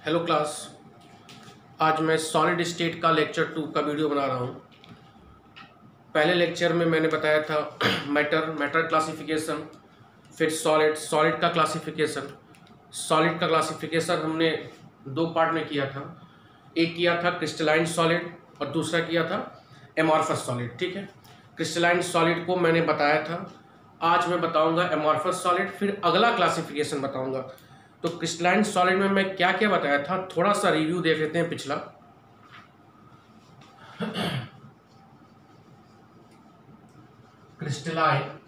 Hello class. आज मैं solid state का लेक्चर 2 का वीडियो बना रहा हूँ। पहले लेक्चर में मैंने बताया था मैटर क्लासिफिकेशन, फिर सॉलिड का क्लासिफिकेशन। सॉलिड का क्लासिफिकेशन हमने दो पार्ट में किया था। एक किया था क्रिस्टलाइन सॉलिड और दूसरा किया था एमॉर्फस सॉलिड। ठीक है, क्रिस्टलाइन सॉलिड को मैंने बताया था। आज मैं बताऊंगा एमॉर्फस सॉलिड, फिर अगला क्लासिफिकेशन बताऊंगा। तो क्रिस्टलाइन सॉलिड में मैं क्या क्या बताया था, थोड़ा सा रिव्यू देख लेते हैं पिछला। क्रिस्टलाइन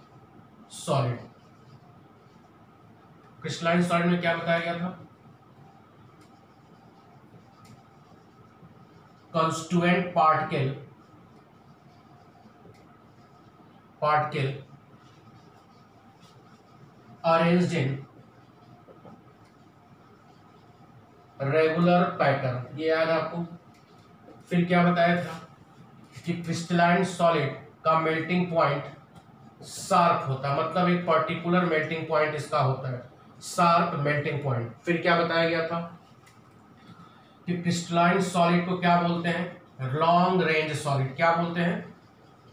सॉलिड में क्या बताया गया था? Constituent particle arranged in regular pattern, ये याद आपको। फिर क्या बताया था कि क्रिस्टलाइन सॉलिड का मेल्टिंग पॉइंट शार्प होता है, मतलब एक पर्टिकुलर मेल्टिंग पॉइंट इसका होता है, शार्प मेल्टिंग पॉइंट। फिर क्या बताया गया था कि क्रिस्टलाइन सॉलिड को क्या बोलते हैं? Long range solid. क्या बोलते हैं?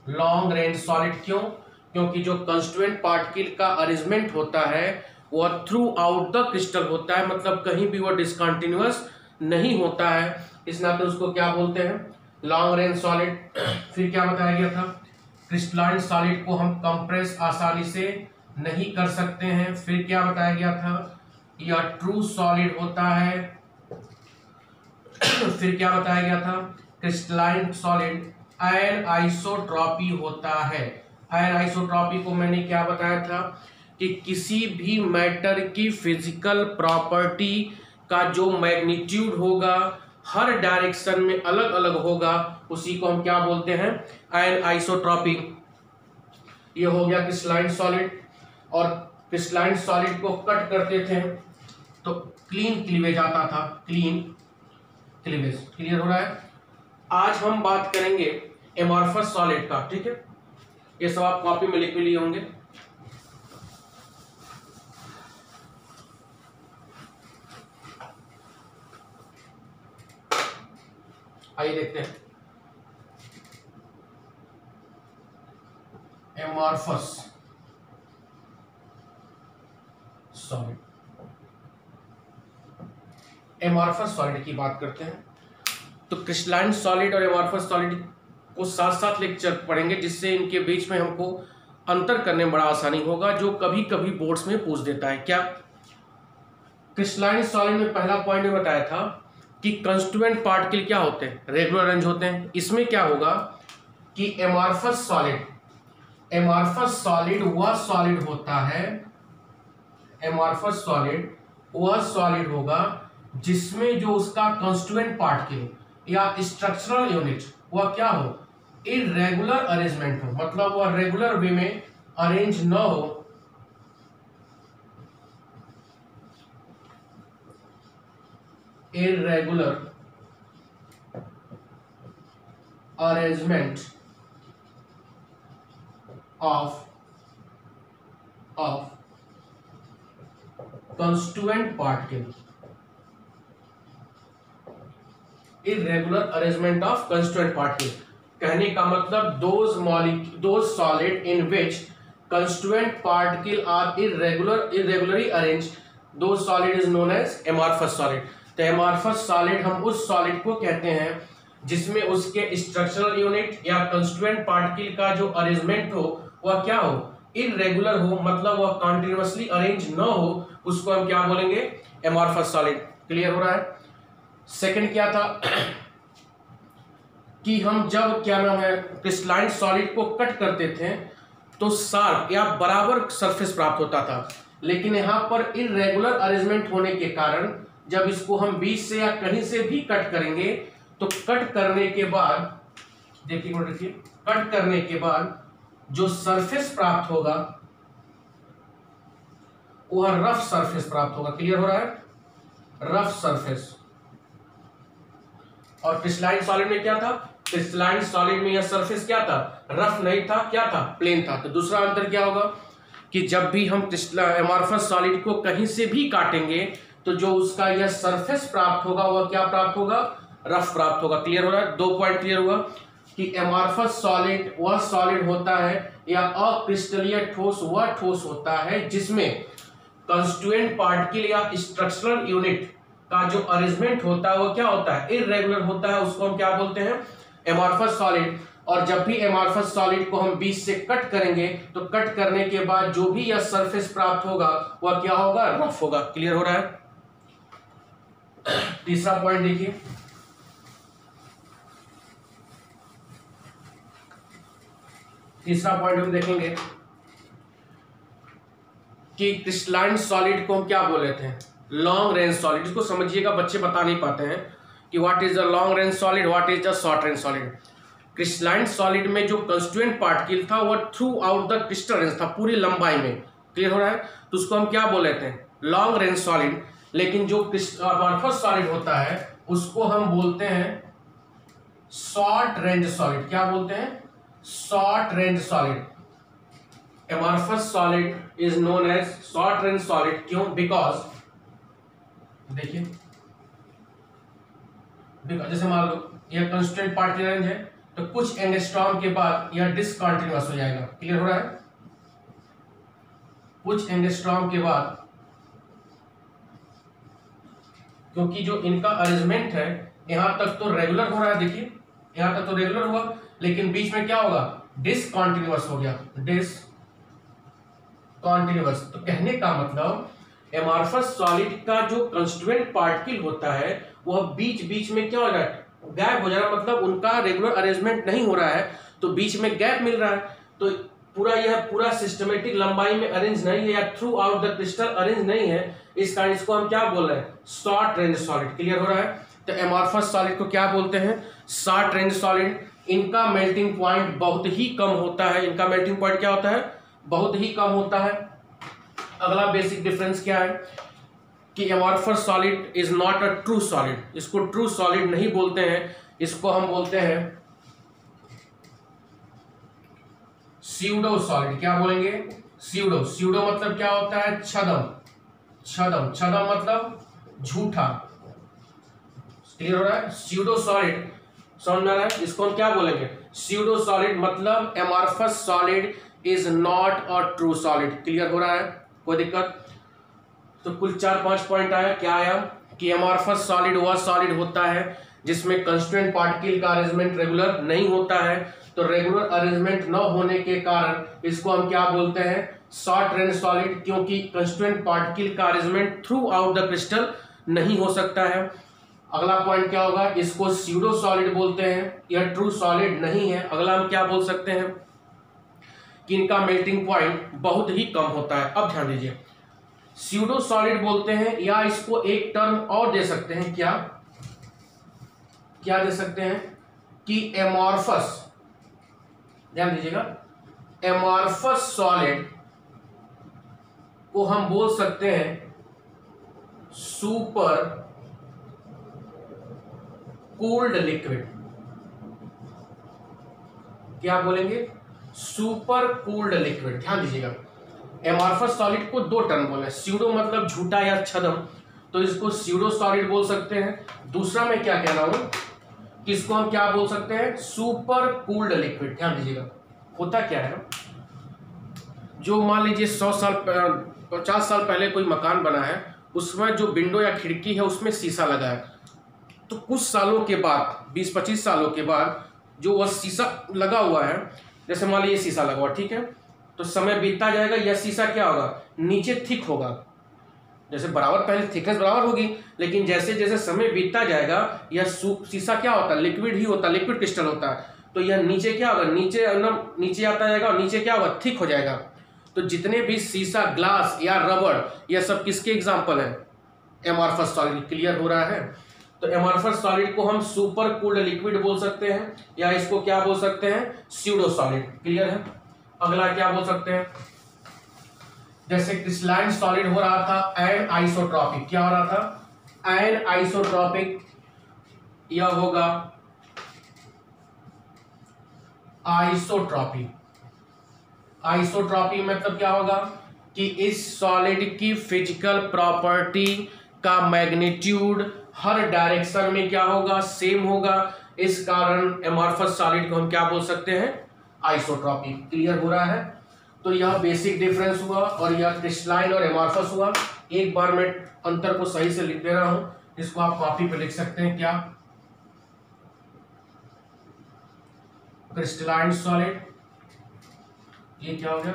Long range solid. क्यों? क्योंकि जो कंस्टिट्यूएंट पार्टिकल का अरेंजमेंट होता है वह थ्रू आउट द क्रिस्टल होता है, मतलब कहीं भी वह डिसकंटिन्यूअस नहीं होता है, इस नाते उसको क्या बोलते हैं? Long range solid. फिर क्या बताया गया था? क्रिस्टलाइन सॉलिड को हम कंप्रेस आसानी से नहीं कर सकते हैं। फिर क्या बताया गया था? यह ट्रू सॉलिड होता है। फिर क्या बताया गया था? क्रिस्टलाइन सॉलिड एनआइसोट्रॉपी होता है। एनआइसोट्रॉपी को मैंने क्या बताया था कि किसी भी मैटर की फिजिकल प्रॉपर्टी का जो मैग्नीट्यूड होगा हर डायरेक्शन में अलग अलग होगा, उसी को हम क्या बोलते हैं? एनआइसोट्रॉपी। ये हो गया क्रिस्टलाइन सॉलिड। और क्रिस्टलाइन सॉलिड को कट करते थे तो क्लीन क्लीवेज आता था, क्लीन क्लीवेज। क्लियर हो रहा है? आज हम बात करेंगे एमॉर्फस सॉलिड का। ठीक है, ये सब आप कॉपी में लिख लिए होंगे। आइए देखते हैं एमॉर्फस सॉलिड। एमॉर्फस सॉलिड की बात करते हैं तो क्रिस्टलाइन सॉलिड और एमॉर्फस सॉलिड को साथ साथ लेक्चर पढ़ेंगे, जिससे इनके बीच में हमको अंतर करने में बड़ा आसानी होगा, जो कभी कभी बोर्ड्स में पूछ देता है। क्या? क्रिस्टलाइन सॉलिड में पहला पॉइंट में बताया था कि कंस्टिट्यूएंट पार्टिकल क्या होते हैं? रेगुलर अरेंज होते हैं। इसमें क्या होगा कि एमॉर्फस सॉलिड वह सॉलिड होता है, एमॉर्फस सॉलिड वह सॉलिड होगा जिसमें जो उसका कंस्टिट्यूएंट पार्टिकल या स्ट्रक्चरल यूनिट वह क्या हो? इरेगुलर अरेंजमेंट हो, मतलब वह रेगुलर वे में अरेंज न हो, irregular arrangement of constituent particle, irregular arrangement of constituent particle। कहने का मतलब those solid in which constituent particle are irregularly arranged, those solid is known as amorphous solid। तो एमॉर्फस सॉलिड हम उस solid को कहते हैं जिसमें उसके स्ट्रक्चरल यूनिट या कंस्टिट्यूएंट पार्टिकल का जो अरेंजमेंट हो वह क्या हो? इरेगुलर हो, मतलब वह कॉन्टिन्यूअसली अरेंज न हो, उसको हम क्या बोलेंगे? Amorphous solid. क्लियर हो रहा है? सेकंड क्या था कि हम जब क्या नाम है क्रिस्टलाइन सॉलिड को कट करते थे तो शार्प या बराबर सरफेस प्राप्त होता था, लेकिन यहां पर इरेगुलर अरेंजमेंट होने के कारण जब इसको हम बीच से या कहीं से भी कट करेंगे तो कट करने के बाद देखिए, कट करने के बाद जो सरफेस प्राप्त होगा वह रफ सरफेस प्राप्त होगा। क्लियर हो रहा है? Rough surface. और क्रिस्टलाइन सॉलिड में क्या था? क्रिस्टलाइन सॉलिड में यह सरफेस क्या था? रफ नहीं था, क्या था? प्लेन था। तो दूसरा अंतर क्या होगा कि जब भी हम एमॉर्फस सॉलिड को कहीं से भी काटेंगे तो जो उसका यह सरफेस प्राप्त होगा वह क्या प्राप्त होगा, रफ प्राप्त होगा। क्लियर हो रहा है, 2 पॉइंट क्लियर हुआ कि एमॉर्फस सॉलिड वह सॉलिड होता है या अक्रिस्टलीय ठोस वह ठोस होता है जिसमें कंस्टिट्यूएंट पार्टिकल या स्ट्रक्चरल यूनिट का जो अरेंजमेंट होता है वो क्या होता है, इर्रेगुलर होता है, उसको हम क्या बोलते हैं, एमॉर्फस सॉलिड। और जब भी एमॉर्फस सॉलिड को हम बीच से कट करेंगे तो कट करने के बाद जो भी यह सरफेस प्राप्त होगा वह क्या होगा, रफ होगा। क्लियर हो रहा है। तीसरा पॉइंट देखिए, तीसरा पॉइंट हम देखेंगे कि क्रिस्टलाइन सॉलिड को हम क्या बोले थे, लॉन्ग रेंज सॉलिड। इसको समझिएगा, बच्चे बता नहीं पाते हैं कि what is the long range solid, what is the short range solid. Crystalline solid में जो कंस्टिट्यूएंट पार्टिकल था वह through out the crystal range था, पूरी लंबाई में। क्लियर हो रहा है, तो उसको हम क्या बोल लेते हैं, लॉन्ग रेंज सॉलिड। लेकिन जो एमॉर्फस सॉलिड होता है उसको हम बोलते हैं शॉर्ट रेंज सॉलिड। क्या बोलते हैं, short range solid. Amorphous solid is known as short range solid. क्यों, बिकॉज देखिए, जैसे मान लो यह कंस्टेंट पार्टिकल रेंज है तो कुछ एंगस्ट्रॉम के बाद यह डिसकंटिन्यूअस हो जाएगा। क्लियर हो रहा है, कुछ एंगस्ट्रॉम के बाद, क्योंकि जो इनका अरेंजमेंट है यहां तक तो रेगुलर हो रहा है, देखिए यहां तक तो रेगुलर हुआ, लेकिन बीच में क्या होगा, डिसकंटिन्यूअस हो गया, डिसकंटिन्यूअस। तो कहने का मतलब एमॉर्फस सॉलिड का जो कंस्टिट्यूएंट पार्टिकल होता है वह बीच बीच में क्या हो रहा है, गैप हो जा रहा है, मतलब उनका रेगुलर अरेंजमेंट नहीं हो रहा है तो बीच में गैप मिल रहा है। तो यह पूरा सिस्टमेटिक लंबाई में अरेंज नहीं है या through out the crystal arrange नहीं है, इस कारण इसको हम क्या बोल रहे हैं, शॉर्ट रेंज सॉलिड। क्लियर हो रहा है, तो एमॉर्फस सॉलिड को क्या बोलते हैं, शॉर्ट रेंज सॉलिड। इनका मेल्टिंग पॉइंट बहुत ही कम होता है, इनका मेल्टिंग पॉइंट क्या होता है, बहुत ही कम होता है। अगला बेसिक डिफरेंस क्या है कि amorphous solid is not a true solid, इसको ट्रू सॉलिड नहीं बोलते हैं, इसको हम बोलते हैं स्यूडो सॉलिड। क्या बोलेंगे, स्यूडो। स्यूडो मतलब क्या होता है, छदम, छदम, छदम मतलब झूठा। क्लियर हो रहा है, स्यूडो सॉलिड समझ में आ रहा है, इसको हम क्या बोलेंगे, स्यूडो सॉलिड मतलब amorphous solid is not a true solid. Clear हो रहा है, कोई दिक्कत। तो कुल 4-5 पॉइंट आया। क्या आया कि एमॉर्फस सॉलिड वह सॉलिड होता है जिसमें कंस्टिट्यूएंट पार्टिकल का अरेंजमेंट रेगुलर नहीं होता है, तो रेगुलर अरेंजमेंट न होने के कारण इसको हम क्या बोलते हैं, शॉर्ट रेंज सॉलिड, क्योंकि कंस्टिट्यूएंट पार्टिकल का arrangement through out the crystal नहीं हो सकता है। अगला पॉइंट क्या होगा, इसको स्यूडो सॉलिड बोलते हैं, यह ट्रू सॉलिड नहीं है। अगला हम क्या बोल सकते हैं कि इनका मेल्टिंग पॉइंट बहुत ही कम होता है। अब ध्यान दीजिए, स्यूडो सॉलिड बोलते हैं, या इसको एक टर्म और दे सकते हैं, क्या क्या दे सकते हैं कि एमॉर्फस, ध्यान दीजिएगा, एमॉर्फस सॉलिड को हम बोल सकते हैं सुपर कूल्ड लिक्विड। क्या बोलेंगे, सुपर कूल्ड लिक्विड। ध्यान दीजिएगा, एमॉर्फस सॉलिड को 2 टर्म बोले, स्यूडो मतलब झूठा या छदम, तो इसको स्यूडो सॉलिड बोल सकते हैं। दूसरा मैं क्या कह रहा हूं कि इसको हम क्या बोल सकते हैं, सुपर कूल्ड लिक्विड। ध्यान दीजिएगा, होता क्या है, जो मान लीजिए 100 साल 50 साल पहले कोई मकान बना है, उसमें जो विंडो या खिड़की है उसमें शीशा लगा है, तो कुछ सालों के बाद 20-25 सालों के बाद जो वह शीशा लगा हुआ है, जैसे मान लीजिए शीशा लगा हुआ, ठीक है, तो समय बीतता जाएगा, यह शीशा क्या होगा, नीचे थिक होगा, जैसे बराबर पहले थिकनेस बराबर होगी, लेकिन जैसे जैसे समय बीतता जाएगा यह शीशा क्या होता है, लिक्विड ही होता है, लिक्विड क्रिस्टल होता है, तो यह नीचे क्या होगा, नीचे आता जाएगा और नीचे क्या होगा, थिक हो जाएगा। तो जितने भी शीशा, ग्लास या रबड़, यह सब किसके एग्जाम्पल है, एमॉर्फस सॉलिड। क्लियर हो रहा है, तो एमॉर्फस सॉलिड को हम सुपर कूल्ड लिक्विड बोल सकते हैं, या इसको क्या बोल सकते हैं, स्यूडो सॉलिड। क्लियर है। अगला क्या बोल सकते हैं, जैसे क्रिस्टलाइन सॉलिड हो रहा था एन आइसोट्रॉपिक। क्या हो रहा था, एन आइसोट्रॉपिक, यह होगा आइसोट्रॉपी। आइसोट्रॉपी मतलब क्या होगा कि इस सॉलिड की फिजिकल प्रॉपर्टी का मैग्नीट्यूड हर डायरेक्शन में क्या होगा, सेम होगा। इस कारण एमॉर्फस सॉलिड को हम क्या बोल सकते हैं, आइसोट्रॉपिक। क्लियर हो रहा है। तो यह बेसिक डिफरेंस हुआ और यह क्रिस्टलाइन और एमॉर्फस हुआ। एक बार मैं अंतर को सही से लिख दे रहा हूं, इसको आप कॉपी पे लिख सकते हैं। क्या, क्रिस्टलाइन सॉलिड, ये क्या हो गया,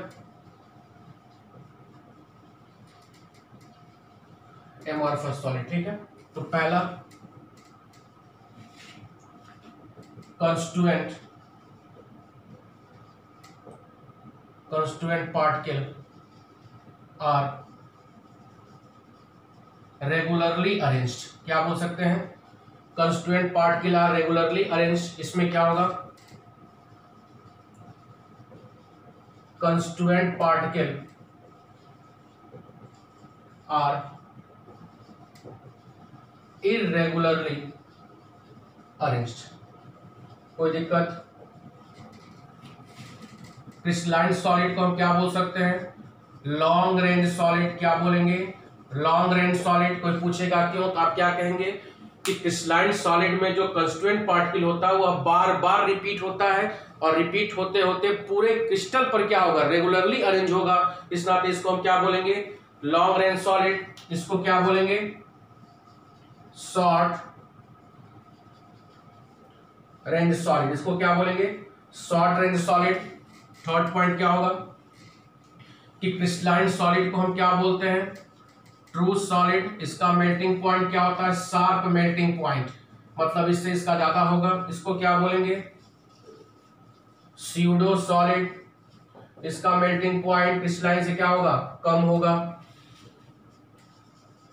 एमॉर्फस सॉलिड। ठीक है, तो पहला constituent particle are regularly arranged। क्या बोल सकते हैं, constituent particle are regularly arranged। इसमें क्या होगा, constituent particle are irregularly arranged। कोई दिक्कत। क्रिस्टलाइन सॉलिड को हम क्या बोल सकते हैं, लॉन्ग रेंज सॉलिड। क्या बोलेंगे, लॉन्ग रेंज सॉलिड। कोई पूछेगा क्यों, तो आप क्या कहेंगे कि क्रिस्टलाइन सॉलिड में जो कंस्टिट्यूएंट पार्टिकल होता है वह बार बार रिपीट होता है और रिपीट होते होते पूरे क्रिस्टल पर क्या होगा, रेगुलरली अरेंज होगा। इस नाते इसको हम क्या बोलेंगे, लॉन्ग रेंज सॉलिड। इसको क्या बोलेंगे, शॉर्ट रेंज सॉलिड। इसको क्या बोलेंगे, short range solid. Third point क्या होगा कि क्रिस्टलाइन सॉलिड को हम क्या बोलते हैं, ट्रू सॉलिड। इसका मेल्टिंग पॉइंट क्या होता है, शार्प मेल्टिंग पॉइंट, मतलब इससे इसका ज्यादा होगा। इसको क्या बोलेंगे, स्यूडो सॉलिड। इसका मेल्टिंग पॉइंट क्रिस्टलाइन से क्या होगा, कम होगा।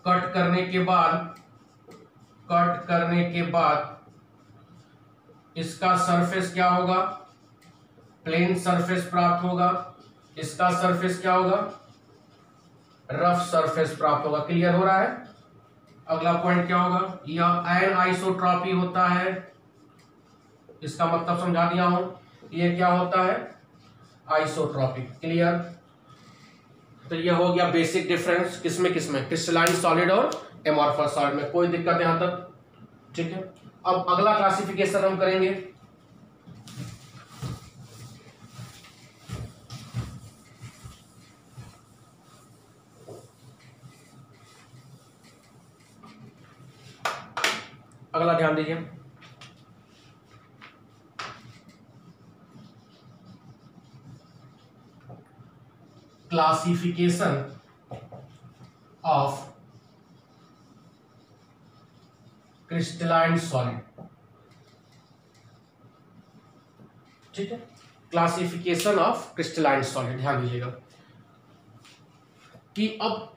कट करने के बाद इसका सरफेस क्या होगा, प्लेन सरफेस प्राप्त होगा। इसका सरफेस क्या होगा, रफ सरफेस प्राप्त होगा। क्लियर हो रहा है। अगला पॉइंट क्या होगा, यह एनआइसोट्रॉपी होता है। इसका मतलब समझा दिया हूं, ये क्या होता है, आइसोट्रॉपिक। क्लियर। तो ये हो गया बेसिक डिफरेंस किसमें क्रिस्टलाइन सॉलिड और एमॉर्फस सॉलिड में। कोई दिक्कत यहां तक, ठीक है। अब अगला क्लासिफिकेशन हम करेंगे, अगला ध्यान दीजिए। Classification of crystalline solid. ठीक है, क्लासिफिकेशन ऑफ क्रिस्टलाइन सॉलिड। ध्यान दीजिएगा कि अब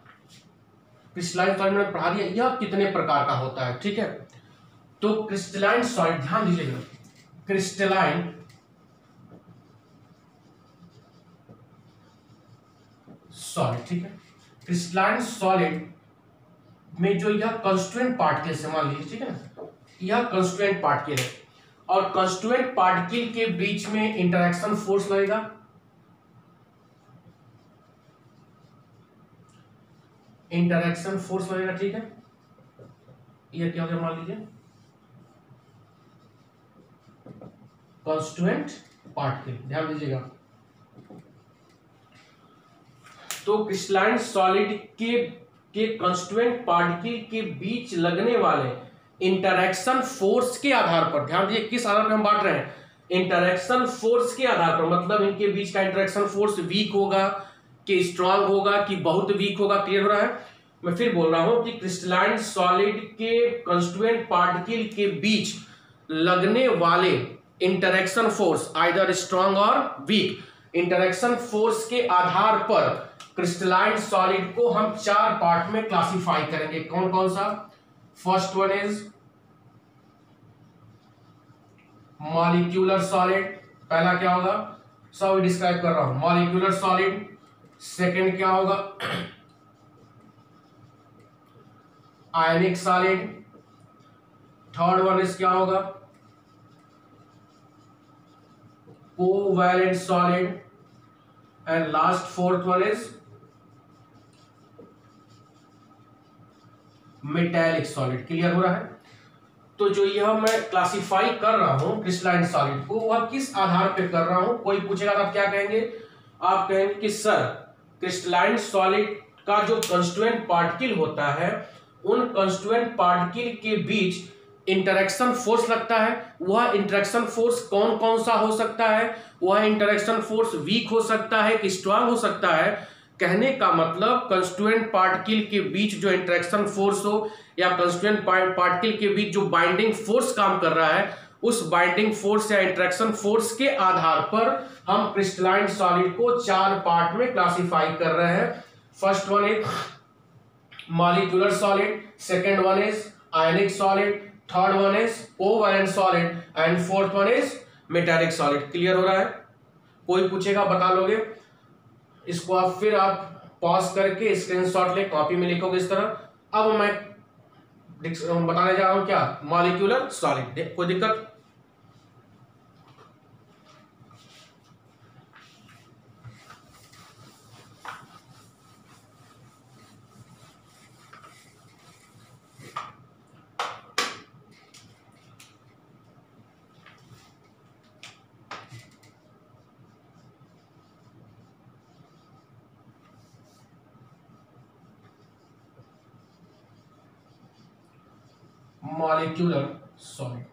क्रिस्टलाइन सॉलिड में पढ़ा दिया यह कितने प्रकार का होता है। ठीक है, तो क्रिस्टलाइन सॉलिड, ध्यान दीजिएगा, क्रिस्टलाइन सॉलिड। ठीक है, क्रिस्टलाइन सॉलिड में जो यह कंस्टिट्यूएंट पार्टिकल से, मान लीजिए, ठीक है ना, यह कंस्टिट्यूएंट पार्टिकल है और कंस्टिट्यूएंट पार्टिकल के बीच में इंटरेक्शन फोर्स लगेगा। इंटरेक्शन फोर्स लगेगा। ठीक है, यह क्या हो गया, मान लीजिए कंस्टिट्यूएंट पार्टिकल। ध्यान दीजिएगा, तो क्रिस्टलाइन सॉलिड के कंस्टिट्यूएंट पार्टिकल के बीच लगने वाले इंटरेक्शन फोर्स के आधार पर, ध्यान दीजिए किस आधार पर हम बांट रहे हैं, इंटरेक्शन फोर्स के आधार पर। मतलब इनके बीच का इंटरेक्शन फोर्स वीक होगा कि स्ट्रांग होगा कि बहुत वीक होगा। क्लियर हो रहा है। मैं फिर बोल रहा हूं कि क्रिस्टलाइन सॉलिड के कंस्टिट्यूएंट पार्टिकल के बीच लगने वाले इंटरेक्शन फोर्स आइदर स्ट्रांग और वीक, इंटरेक्शन फोर्स के आधार पर क्रिस्टलाइन सॉलिड को हम चार पार्ट में क्लासिफाई करेंगे। कौन कौन सा, first one is molecular solid. पहला क्या होगा, सब डिस्क्राइब कर रहा हूं, मॉलिक्यूलर सॉलिड। सेकंड क्या होगा, आयनिक सॉलिड। थर्ड वन इज क्या होगा, covalent solid. And last fourth one is metallic solid. Clear हो रहा है? तो जो यह मैं क्लासिफाई कर रहा हूं क्रिस्टलाइन सॉलिड को, वह किस आधार पे कर रहा हूं? कोई पूछेगा तो आप क्या कहेंगे? आप कहेंगे कि सर क्रिस्टलाइन सॉलिड का जो कंस्टिट्यूएंट पार्टिकल होता है, उन कंस्टिट्यूएंट पार्टिकल के बीच इंटरेक्शन फोर्स लगता है। वह इंटरेक्शन फोर्स कौन कौन सा हो सकता है? वह इंटरेक्शन फोर्स वीक हो सकता है कि स्ट्रांग हो सकता है? कहने का मतलब कंस्टिट्यूएंट पार्टिकल के बीच जो इंटरेक्शन फोर्स हो या कंस्टिट्यूएंट पार्टिकल के बीच जो बाइंडिंग फोर्स काम कर रहा है, उस बाइंडिंग फोर्स या इंटरेक्शन फोर्स के आधार पर हम क्रिस्टलाइन सॉलिड को 4 पार्ट में क्लासिफाई कर रहे हैं। First one is molecular solid, second one is ionic solid, third one is covalent solid and fourth one is metallic solid. Clear हो रहा है? कोई पूछेगा बता लोगे? इसको आप फिर आप पॉज करके स्क्रीनशॉट ले, कॉपी में लिखोगे इस तरह। अब मैं बताने जा रहा हूं क्या? Molecular solid. कोई दिक्कत? Molecular solid.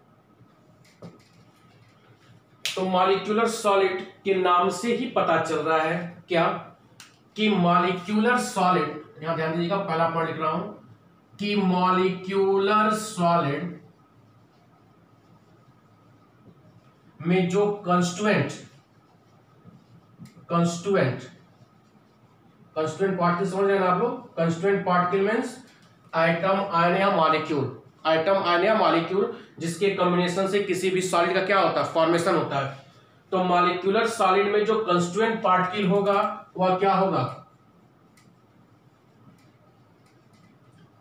तो मॉलिक्यूलर सॉलिड के नाम से ही पता चल रहा है क्या कि मॉलिक्यूलर सॉलिड, यहां ध्यान दीजिएगा पहला पॉइंट लिख रहा हूं कि मॉलिक्यूलर सॉलिड में जो कंस्टिट्यूएंट पार्टिकल समझ रहे हैं आप लोग? Constituent particle means atom, ion या मॉलिक्यूल। एटम, आयन या मॉलिक्यूल जिसके कॉम्बिनेशन से किसी भी सॉलिड का क्या होता है? फॉर्मेशन होता है। तो मॉलिक्यूलर सॉलिड में जो कंस्टिट्यूएंट पार्टिकल होगा वह क्या होगा?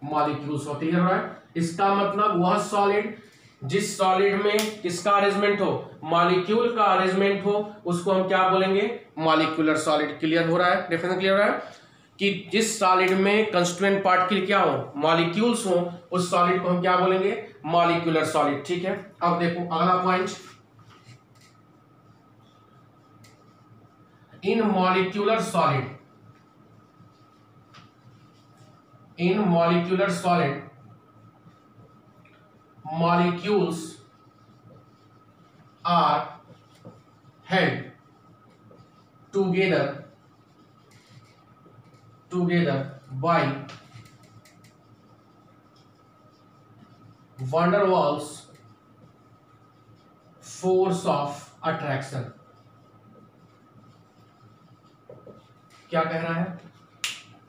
मॉलिक्यूल्स होती है। इसका मतलब वह सॉलिड जिस सॉलिड में किसका अरेंजमेंट हो? मॉलिक्यूल का अरेंजमेंट हो, उसको हम क्या बोलेंगे? Molecular solid. क्लियर हो रहा है? डेफिनेशन क्लियर हो रहा है कि जिस सॉलिड में कंस्टिट्यूएंट पार्टिकल क्या हो? मॉलिक्यूल्स हो, उस सॉलिड को हम क्या बोलेंगे? Molecular solid. ठीक है, अब देखो अगला point, in molecular solid molecules are held together by van der Waals force of attraction। क्या कह रहा है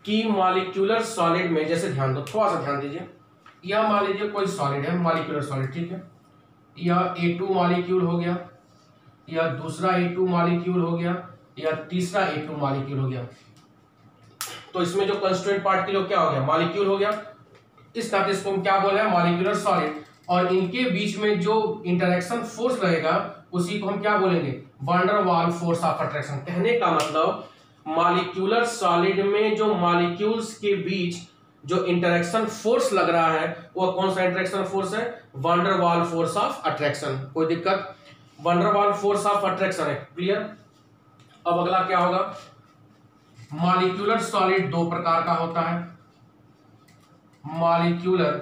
कि मॉलिक्यूलर सॉलिड में, जैसे ध्यान दो, थोड़ा सा ध्यान दीजिए, या मान लीजिए कोई सॉलिड है, मॉलिक्यूलर सॉलिड, ठीक है, या A2 मॉलिक्यूल हो गया, या दूसरा A2 मॉलिक्यूल हो गया, या तीसरा A2 मॉलिक्यूल हो गया। तो इसमें जो कंस्टिट्यूएंट पार्टिकल क्या हो गया? मॉलिक्यूल हो गया। इस नाते इसको हम क्या बोल रहे हैं? Molecular solid. और इनके बीच में जो इंटरेक्शन फोर्स रहेगा उसी को हम क्या बोलेंगे? Van der Waals force of attraction. कहने का मतलब मॉलिक्यूलर सॉलिड में जो मॉलिक्यूल्स के बीच जो इंटरेक्शन फोर्स लग रहा है वो कौन सा इंटरेक्शन फोर्स है? Van der Waals force of attraction. कोई दिक्कत? Van der Waals force of attraction है। क्लियर? अब अगला क्या होगा? मॉलिक्यूलर सॉलिड 2 प्रकार का होता है। Molecular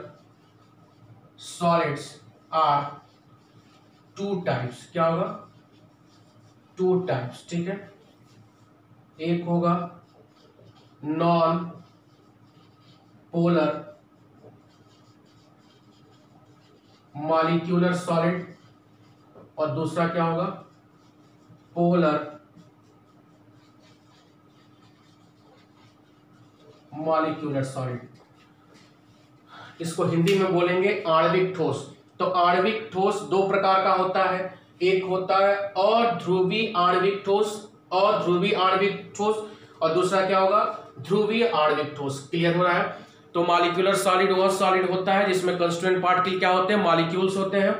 solids are 2 types. क्या होगा? 2 टाइप्स। ठीक है, एक होगा नॉन पोलर मॉलिक्यूलर सॉलिड और दूसरा क्या होगा? Polar molecular solid. इसको हिंदी में बोलेंगे आणविक ठोस। तो आणविक ठोस 2 प्रकार का होता है। एक होता है अध्रुवी आणविक ठोस, अध्रुवी आणविक ठोस, और दूसरा क्या होगा? ध्रुवीय आणविक ठोस। क्लियर हो रहा है? तो मॉलिक्यूलर सॉलिड वह सॉलिड होता है जिसमें कंस्टिट्यूएंट पार्टिकल क्या होते हैं? मॉलिक्यूल्स होते हैं।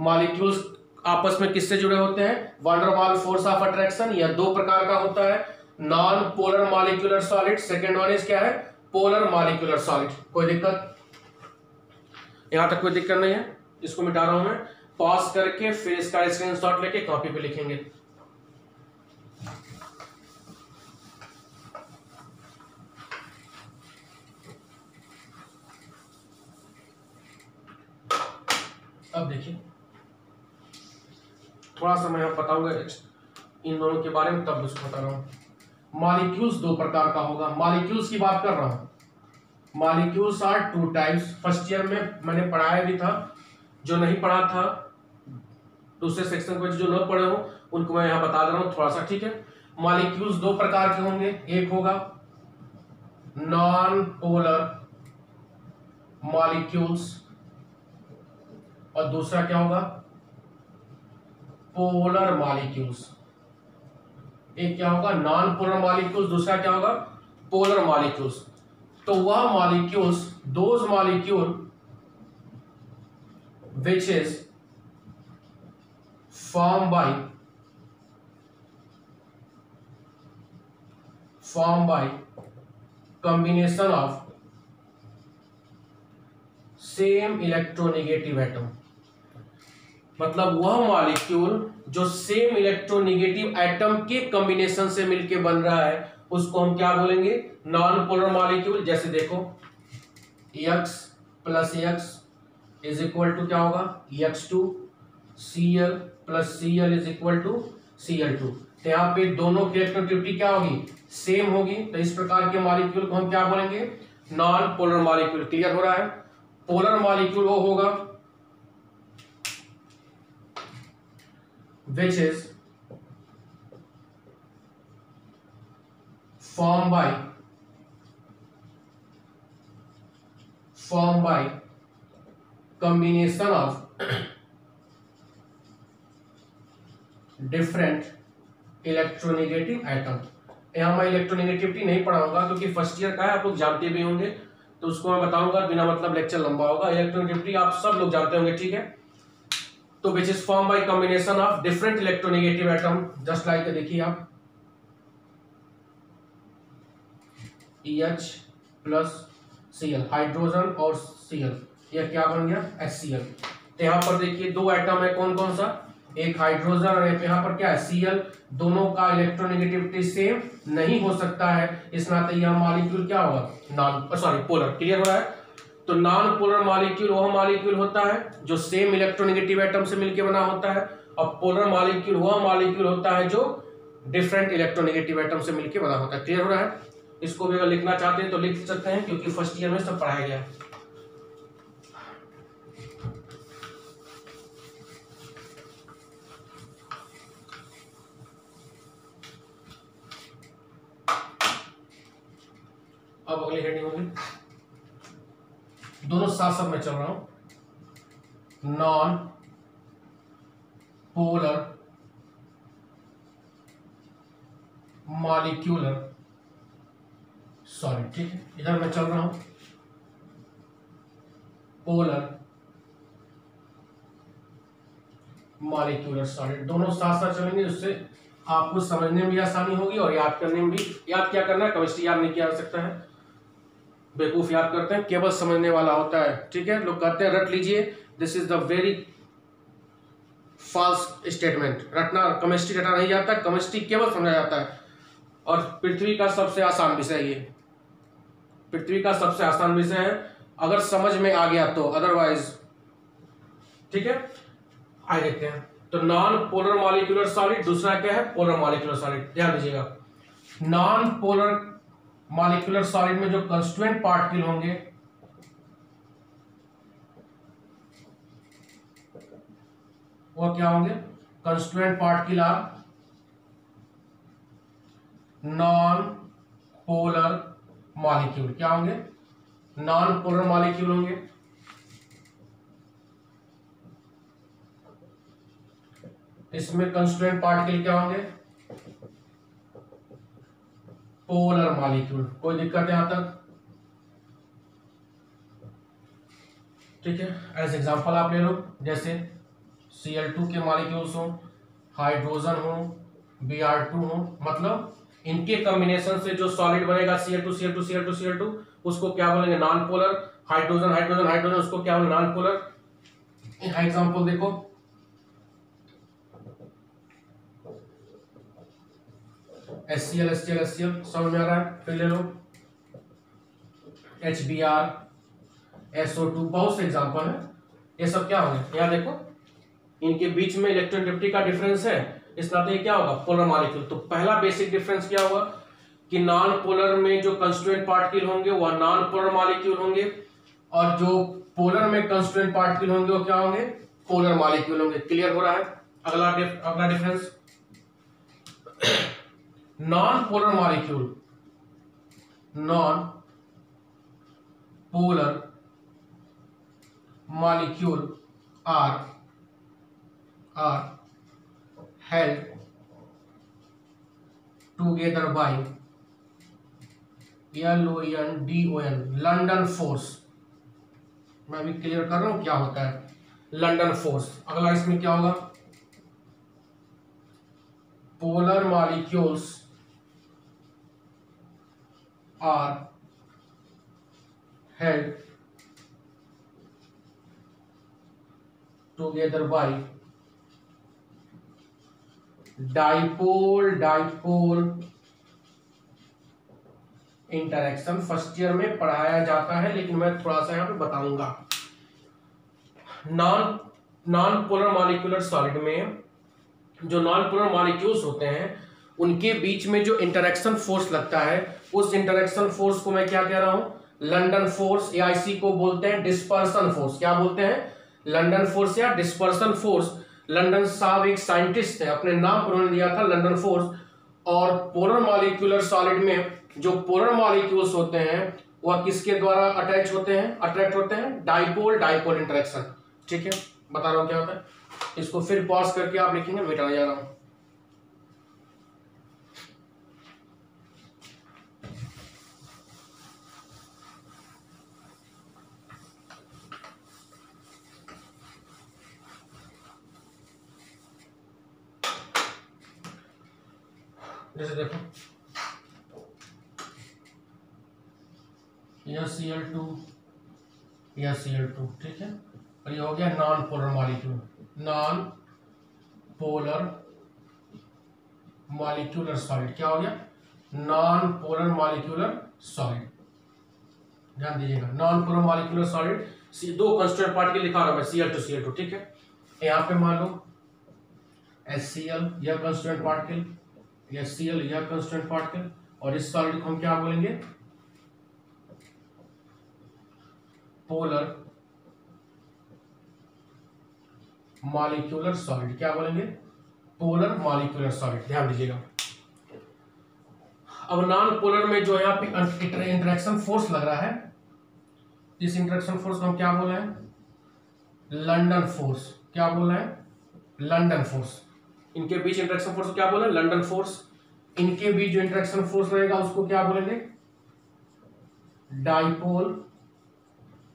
मॉलिक्यूल्स आपस में किससे जुड़े होते हैं? Van der Waals force of attraction. यह 2 प्रकार का होता है, non polar molecular solid, second one is क्या है? Polar molecular solid. कोई दिक्कत? यहां तक कोई दिक्कत नहीं है, इसको मिटा रहा हूं मैं। पॉज करके फिर इसका स्क्रीनशॉट लेके कॉपी पे लिखेंगे। अब देखिए थोड़ा सा मैं बताऊंगा इन दोनों के बारे में, तब उसको बता रहा हूं। मॉलिक्यूल्स दो प्रकार का होगा, मॉलिक्यूल्स की बात कर रहा हूं। Molecules are two types. First year में मैंने पढ़ाया भी था, जो नहीं पढ़ा था दूसरे सेक्शन को, जो न पढ़े हो उनको मैं यहां बता दे रहा हूं थोड़ा सा, ठीक है। मॉलिक्यूल्स दो प्रकार के होंगे, एक होगा नॉन पोलर मॉलिक्यूल्स और दूसरा क्या होगा, पोलर मॉलिक्यूल्स। एक क्या होगा नॉन पोलर मॉलिक्यूल्स, दूसरा क्या होगा पोलर मॉलिक्यूल्स। तो वह molecules, those molecule which is formed by combination of same electronegative atom। मतलब वह मॉलिक्यूल जो सेम इलेक्ट्रोनेगेटिव एटम के कॉम्बिनेशन से मिलके बन रहा है उसको हम क्या बोलेंगे, नॉन पोलर मॉलिक्यूल। जैसे देखो X plus X is equal to क्या होगा X2, Cl plus Cl is equal to Cl2। तो यहाँ पे दोनों की इलेक्ट्रोनेगेटिविटी क्या होगी, सेम होगी। तो इस प्रकार के मॉलिक्यूल को हम क्या बोलेंगे, नॉन पोलर मॉलिक्यूल। क्लियर हो रहा है। पोलर मॉलिक्यूल वो होगा which is formed by combination of different electronegative atom. यहाँ मैं इलेक्ट्रोनेगेटिविटी नहीं पढ़ाऊंगा क्योंकि फर्स्ट ईयर का है, आप लोग जानते भी होंगे, तो उसको मैं बताऊंगा, बिना मतलब लेक्चर लंबा होगा। इलेक्ट्रोनेगेटिविटी आप सब लोग जानते होंगे, ठीक है। तो which is form by combination of different electronegative atom, just like देखिए आप EH प्लस Cl, हाइड्रोजन और Cl, यह क्या बन गया HCl। तो यहाँ पर देखिए दो एटम है, कौन कौन सा, एक हाइड्रोजन और यहाँ पर क्या है Cl। दोनों का इलेक्ट्रोनेगेटिविटी सेम नहीं हो सकता है, इस नाते यह मॉलिक्यूल क्या होगा, नॉन पोलर। क्लियर हो रहा है। तो नॉन पोलर मॉलिक्यूल वह मॉलिक्यूल होता है जो सेम इलेक्ट्रोनेगेटिव एटम से मिलकर बना होता है, और पोलर मॉलिक्यूल वह मॉलिक्यूल होता है जो डिफरेंट इलेक्ट्रोनेगेटिव एटम से मिलकर बना होता है। क्लियर हो रहा है। इसको भी अगर लिखना चाहते हैं तो लिख सकते हैं, क्योंकि फर्स्ट ईयर में सब पढ़ाया गया है। अब अगली हेडिंग होगी, दोनों साथ साथ में चल रहा हूं, नॉन पोलर मॉलिक्यूलर सॉलिड। ठीक है, इधर मैं चल रहा हूं पोलर मॉलिक्यूलर सॉलिड। दोनों साथ साथ चलेंगे, उससे आपको समझने में भी आसानी होगी और याद करने में भी। याद क्या करना है, केमिस्ट्री याद नहीं किया जा सकता है, बेवकूफ याद करते हैं, केवल समझने वाला होता है। ठीक है, लोग कहते हैं रट लीजिए, this is the very false statement. रटना, केमिस्ट्री रटा नहीं जाता, केमिस्ट्री केवल समझा जाता है। और पृथ्वी का सबसे आसान विषय ये, पृथ्वी का सबसे आसान विषय है अगर समझ में आ गया तो, अदरवाइज। ठीक है, आइए देखते हैं। तो नॉन पोलर मॉलिक्यूलर सॉलिड, दूसरा क्या है पोलर मॉलिक्यूलर सॉलिड। ध्यान दीजिएगा, नॉन पोलर मॉलिक्यूलर सॉलिड में जो कंस्टिट्यूएंट पार्टिकल होंगे वो क्या होंगे, constituent particle are non polar molecule. क्या होंगे, नॉन पोलर मॉलिक्यूल होंगे। इसमें कंस्टिट्यूएंट पार्टिकल क्या होंगे, पोलर मॉलिक्यूल। कोई दिक्कत है यहां तक? ठीक है, एज एग्जांपल आप ले लो, जैसे Cl2 के मॉलिक्यूल्स हो, हाइड्रोजन हो, Br2 हो, मतलब इनके कॉम्बिनेशन से जो सॉलिड बनेगा Cl2 Cl2 Cl2 Cl2, उसको क्या बोलेंगे, non polar. Hydrogen hydrogen hydrogen, उसको क्या बोले, नॉन पोलर। एग्जांपल देखो, HCl HCl HCl, समझ में आ रहा है, फिर ले लो HBr SO2, बहुत से एग्जांपल है। ये सब क्या होंगे, यहाँ देखो इनके बीच में इलेक्ट्रोनेगेटिविटी का डिफरेंस है, इस नाते क्या होगा, पोलर मॉलिक्यूल। तो पहला बेसिक डिफरेंस क्या हुआ कि नॉन पोलर में जो कंस्टिट्यूएंट पार्टिकल होंगे वह नॉन पोलर मॉलिक्यूल होंगे, और जो पोलर में कंस्टिट्यूएंट पार्टिकल होंगे वो क्या होंगे, पोलर मॉलिक्यूल होंगे। क्लियर हो रहा है। अगला difference, non polar molecule, non polar molecule are held together by LONDON, London force. मैं अभी क्लियर कर रहा हूं क्या होता है लंदन फोर्स। अगला इसमें क्या होगा, polar molecules are held together by dipole interaction. First year में पढ़ाया जाता है, लेकिन मैं थोड़ा सा यहाँ पे बताऊंगा। नॉन पोलर मॉलिक्यूलर सॉलिड में जो नॉन पोलर मॉलिक्यूल्स होते हैं उनके बीच में जो इंटरेक्शन फोर्स लगता है, उस इंटरेक्शन फोर्स को मैं क्या कह रहा हूं, लंदन फोर्स, या इसी को बोलते हैं डिस्पर्सन फोर्स। क्या बोलते हैं, लंदन फोर्स या डिस्पर्सन फोर्स। लंदन साहब एक साइंटिस्ट थे, अपने नाम पर उन्होंने दिया था लंदन फोर्स। और पोलर मॉलिक्यूलर सॉलिड में जो पोलर मॉलिक्यूल्स होते हैं वह किसके द्वारा अटैच होते हैं, अट्रैक्ट होते हैं, डाइपोल इंटरेक्शन। ठीक है, बता रहा हूं क्या होता है। इसको फिर पॉज करके आप लिखेंगे, मिटाने जा रहा हूं। जैसे देखो यह Cl2 या Cl2, ठीक है, और ये हो गया non polar molecule, non polar molecular solid. क्या हो गया, नॉन पोलर मॉलिक्यूलर सॉलिड। ध्यान दीजिएगा, नॉन पोलर मॉलिक्यूलर सॉलिड, दो कंस्टिट्यूएंट पार्टिकल लिखा रहा है Cl2 ठीक है। यहाँ पे मान लो HCl यह कंस्टिट्यूएंट पार्टिकल, HCl यह कंस्टिट्यूएंट पार्टिकल, और इस सॉलिड को हम क्या बोलेंगे, पोलर मॉलिक्यूलर सॉलिड। क्या बोलेंगे, पोलर मॉलिक्यूलर सॉलिड। ध्यान दीजिएगा। अब नॉन पोलर में जो यहाँ पे इंटरेक्शन फोर्स लग रहा है, इस इंटरेक्शन फोर्स को हम क्या बोल रहे हैं, लंदन फोर्स। क्या बोल रहे हैं, लंदन फोर्स। इनके बीच इंटरेक्शन फोर्स क्या बोले, लंदन फोर्स। इनके बीच जो इंटरेक्शन फोर्स रहेगा उसको क्या बोलेंगे,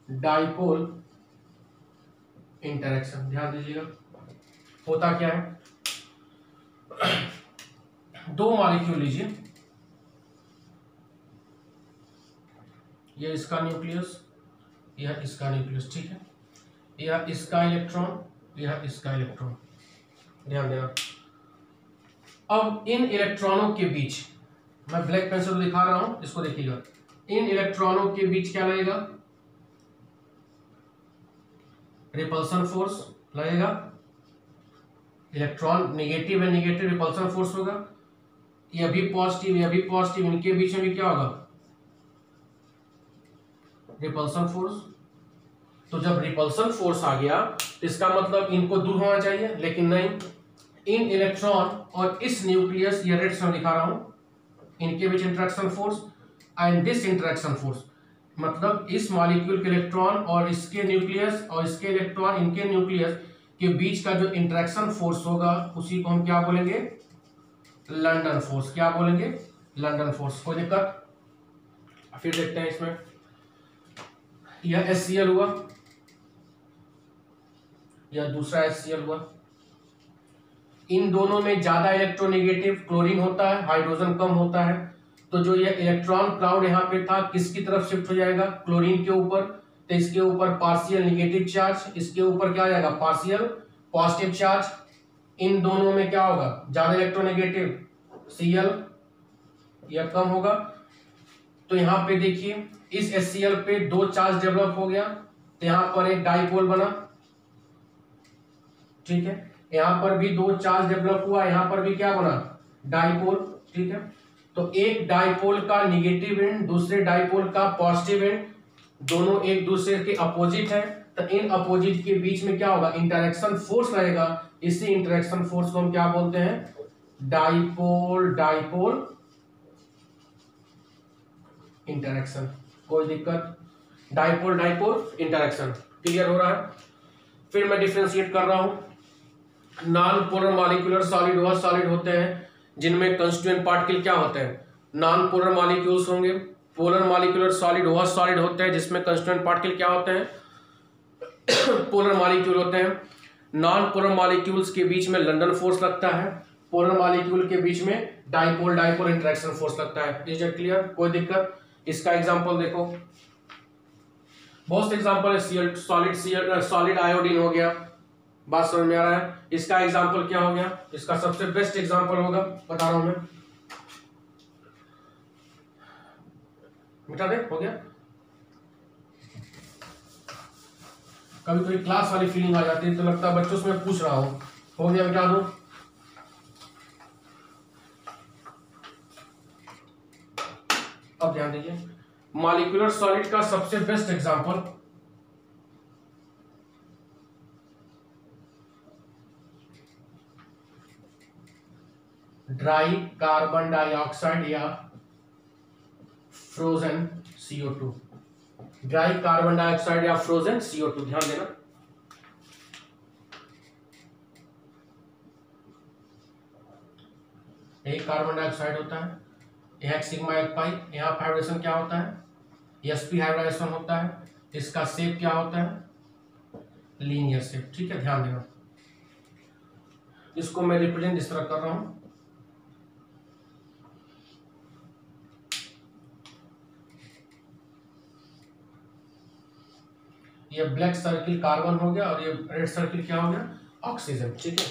डाइपोल इंटरेक्शन। ध्यान दीजिएगा, होता क्या है, दो मॉलिक्यूल लीजिए, यह इसका न्यूक्लियस, यह इसका न्यूक्लियस, ठीक है, यह इसका इलेक्ट्रॉन, यह इसका इलेक्ट्रॉन। ध्यान देना। अब इन इलेक्ट्रॉनों के बीच, मैं ब्लैक पेन से दिखा रहा हूं, इसको देखिएगा, इन इलेक्ट्रॉनों के बीच क्या लगेगा, रिपल्सन फोर्स लगेगा। इलेक्ट्रॉन नेगेटिव है, नेगेटिव रिपल्सन फोर्स होगा। यह भी पॉजिटिव, यह भी पॉजिटिव, इनके बीच में भी क्या होगा, रिपल्सन फोर्स। तो जब रिपल्सन फोर्स आ गया तो इसका मतलब इनको दूर होना चाहिए, लेकिन नहीं, इन इलेक्ट्रॉन और इस न्यूक्लियस, ये रेड से दिखा रहा हूं, इनके बीच interaction force and this interaction force, मतलब इस मॉलिक्यूल के इलेक्ट्रॉन और इसके न्यूक्लियस और इसके इलेक्ट्रॉन इनके न्यूक्लियस के बीच का जो इंटरेक्शन फोर्स होगा उसी को हम क्या बोलेंगे, लंदन फोर्स। क्या बोलेंगे, लंदन फोर्स। कोई दिक्कत, फिर देखते हैं इसमें, यह HCl हुआ, यह दूसरा HCl हुआ। इन दोनों में ज्यादा इलेक्ट्रोनेगेटिव क्लोरीन होता है, हाइड्रोजन कम होता है। तो जो ये इलेक्ट्रॉन क्लाउड यहाँ पे था किसकी तरफ शिफ्ट हो जाएगा, क्लोरीन के ऊपर। तो इसके ऊपर पार्शियल निगेटिव चार्ज, इसके ऊपर क्या आ जाएगा पार्शियल पॉजिटिव चार्ज। इन दोनों में क्या होगा ज्यादा इलेक्ट्रोनेगेटिव Cl, यह कम होगा। तो यहाँ पे देखिए इस HCl पे दो चार्ज डेवलप हो गया, तो यहाँ पर एक डाइपोल बना, ठीक है। यहाँ पर भी दो चार्ज डेवलप हुआ, यहाँ पर भी क्या बना डाइपोल, ठीक है। तो एक डाइपोल का निगेटिव एंड दूसरे डाइपोल का पॉजिटिव एंड दोनों एक दूसरे के अपोजिट है, तो इन अपोजिट के बीच में क्या होगा इंटरेक्शन फोर्स रहेगा। इसी इंटरेक्शन फोर्स को हम क्या बोलते हैं डाइपोल डाइपोल इंटरेक्शन। कोई दिक्कत, डाइपोल डाइपोल इंटरेक्शन क्लियर हो रहा है। फिर मैं डिफरेंशिएट कर रहा हूं। नॉन पोलर मॉलिक्यूलर सॉलिड वह सॉलिड होते हैं जिनमें कंस्टिट्यूएंट पार्टिकल क्या होते हैं नॉन पोलर मॉलिक्यूल्स होंगे। पोलर मॉलिक्यूलर सॉलिड वह सॉलिड होते हैं जिसमें कंस्टिट्यूएंट पार्टिकल क्या होते हैं पोलर मॉलिक्यूल होते हैं। नॉन पोलर मॉलिक्यूल्स के बीच में लंडन फोर्स लगता है, पोलर मॉलिक्यूल के बीच में डाइपोल डाइपोल इंटरेक्शन फोर्स लगता है। इज इट क्लियर, कोई दिक्कत। इसका एग्जांपल देखो, बहुत से एग्जांपल है। सॉलिड आयोडीन हो गया, बात समझ में आ रहा है। इसका एग्जांपल क्या हो गया, इसका सबसे बेस्ट एग्जांपल होगा, बता रहा हूं मैं, मिटा दे, हो गया। कभी कभी क्लास वाली फीलिंग आ जाती है तो लगता है बच्चों से मैं पूछ रहा हूं, हो गया, मिटा दो। अब ध्यान दीजिए, मॉलिक्यूलर सॉलिड का सबसे best example dry carbon dioxide या frozen CO2। Dry carbon dioxide या फ्रोजन CO2, ध्यान देना। एक कार्बन डाइऑक्साइड होता है, यहाँ सिग्मा एक पाई, यहाँ हाइब्रिडेशन क्या होता है sp हाइब्रिडेशन होता है। इसका शेप क्या होता है लीनियर शेप, ठीक है, ध्यान देना। इसको मैं रिप्रेजेंट इस तरह कर रहा हूं, ये ब्लैक सर्किल कार्बन हो गया और ये रेड सर्किल क्या हो गया ऑक्सीजन, ठीक है।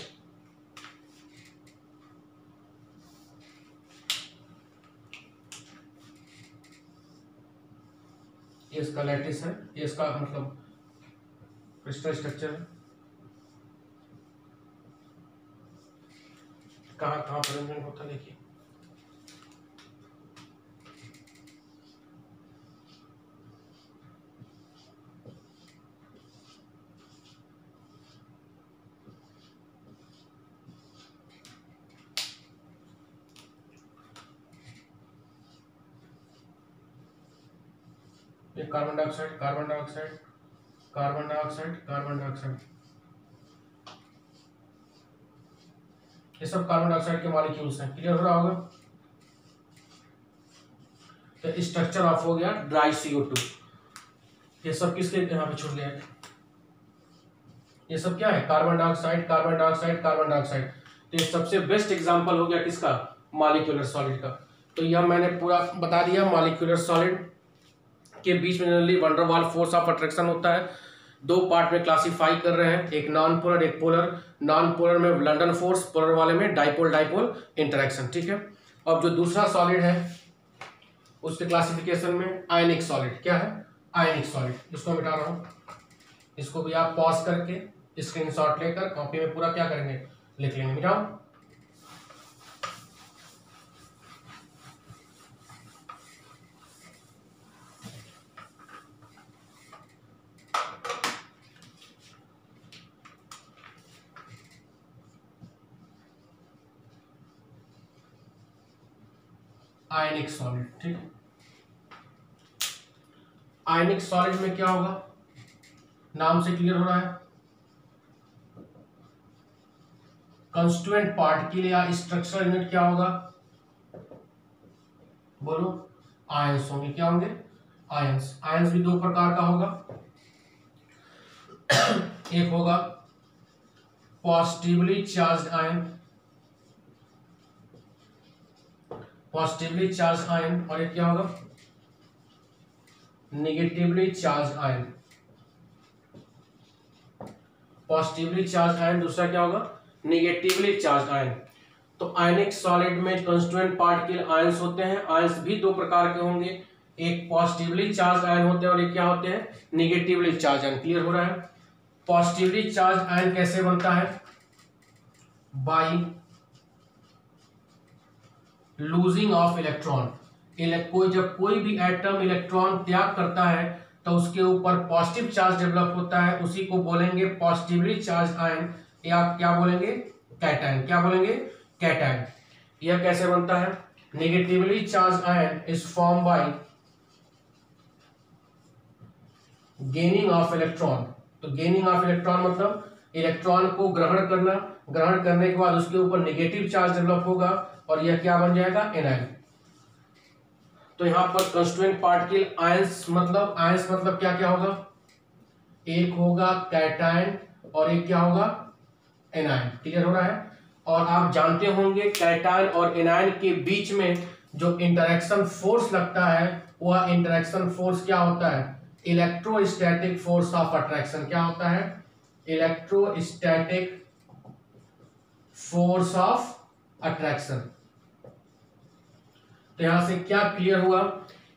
ये इसका लैटिस है, ये इसका मतलब क्रिस्टल स्ट्रक्चर है। कहाँ कहाँ पर होता है देखिए, ये carbon dioxide carbon dioxide carbon dioxide carbon dioxide, ये सब कार्बन डाइऑक्साइड के मॉलिक्यूल्स हैं। क्लियर हो रहा होगा। तो स्ट्रक्चर ऑफ हो गया ड्राई CO2। ये सब किसके यहाँ पे छूट गया, ये सब क्या है carbon dioxide carbon dioxide carbon dioxide. तो ये सबसे बेस्ट एग्जांपल हो गया किसका मॉलिक्यूलर सॉलिड का। तो यह मैंने पूरा बता दिया। मॉलिक्यूलर सॉलिड के बीच में जनरली वंडर वाल फोर्स ऑफ अट्रैक्शन होता है। दो पार्ट में क्लासिफाई कर रहे हैं, एक नॉन पोलर एक पोलर। नॉन पोलर में लंडन फोर्स, पोलर वाले में डाइपोल डाइपोल इंटरेक्शन, ठीक है। अब जो दूसरा सॉलिड है उसके क्लासिफिकेशन में आयनिक सॉलिड, क्या है आयनिक सॉलिड। इसको मिटा रहा हूं, इसको भी आप पॉज करके स्क्रीनशॉट लेकर कॉपी में पूरा क्या करेंगे लिख लेंगे। मिटाओ, आयनिक सॉलिड, ठीक। आयनिक सॉलिड में क्या होगा, नाम से क्लियर हो रहा है, कंस्टिट्यूएंट पार्टिकल या स्ट्रक्चरल यूनिट क्या होगा, बोलो आयंस होंगे। क्या होंगे आयंस। आयंस भी दो प्रकार का होगा, एक होगा positively charge ion, positively charge ion, और एक क्या होगा negatively charge ion. Positively charge ion, दूसरा क्या होगा निगेटिवली चार्ज आयन। तो आयनिक सॉलिड में कंस्टिट्यूएंट पार्टिकल आयंस होते हैं। आयंस भी दो प्रकार के होंगे, एक पॉजिटिवली चार्ज आयन होते हैं और एक क्या होते हैं निगेटिवली चार्ज आयन। क्लियर हो रहा है? पॉजिटिवली चार्ज आयन कैसे बनता है? By losing of electron. जब कोई भी एटम इलेक्ट्रॉन त्याग करता है तो उसके ऊपर पॉजिटिव चार्ज डेवलप होता है, उसी को बोलेंगे पॉजिटिवली चार्ज आयन, या क्या बोलेंगे कैटायन। क्या बोलेंगे? कैटायन। यह कैसे बनता है? Negatively charge ion is form by gaining of electron. तो गेनिंग ऑफ इलेक्ट्रॉन मतलब इलेक्ट्रॉन को ग्रहण करना, ग्रहण करने के बाद उसके ऊपर नेगेटिव चार्ज डेवलप होगा और यह क्या बन जाएगा एनायन। तो यहां पर कंस्टिट्यूएंट पार्टिकल आयंस मतलब क्या क्या होगा? एक होगा कैटायन और एक क्या होगा एनायन। क्लियर हो रहा है? और आप जानते होंगे कैटायन और एनायन के बीच में जो इंटरेक्शन फोर्स लगता है वह इंटरेक्शन फोर्स क्या होता है? Electrostatic force of attraction. क्या होता है? Electrostatic force of attraction. तो यहां से क्या क्लियर हुआ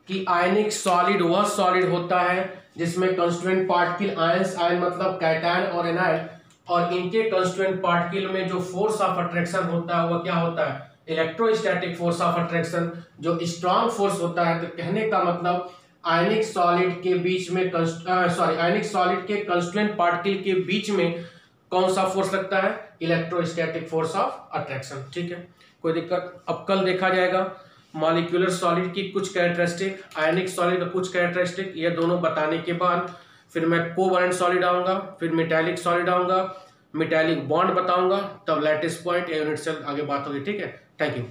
कि आयनिक सॉलिड वह सॉलिड होता है जिसमें कंस्टिट्यूएंट पार्टिकल आयंस, आयन मतलब कैटायन और एनायन, और इनके कंस्टिट्यूएंट पार्टिकल में जो फोर्स ऑफ अट्रैक्शन होता है वह क्या होता है? इलेक्ट्रोस्टैटिक फोर्स ऑफ अट्रैक्शन, जो स्ट्रांग फोर्स होता है। तो कहने का मतलब आयनिक सॉलिड के बीच में आयनिक सॉलिड के कंस्टिट्यूएंट पार्टिकल के बीच में कौन सा फोर्स लगता है? Electrostatic force of attraction. ठीक है, कोई दिक्कत? अब कल देखा जाएगा मॉलिक्यूलर सॉलिड की कुछ कैरेक्टरिस्टिक, आयनिक सॉलिड का कुछ कैरेक्टरिस्टिक। ये दोनों बताने के बाद फिर मैं कोवैलेंट सॉलिड आऊंगा, फिर मेटालिक सॉलिड आऊंगा, मेटालिक बॉन्ड बताऊंगा, तब लैटिस पॉइंट या यूनिट सेल आगे बात होगी। ठीक है, थैंक यू।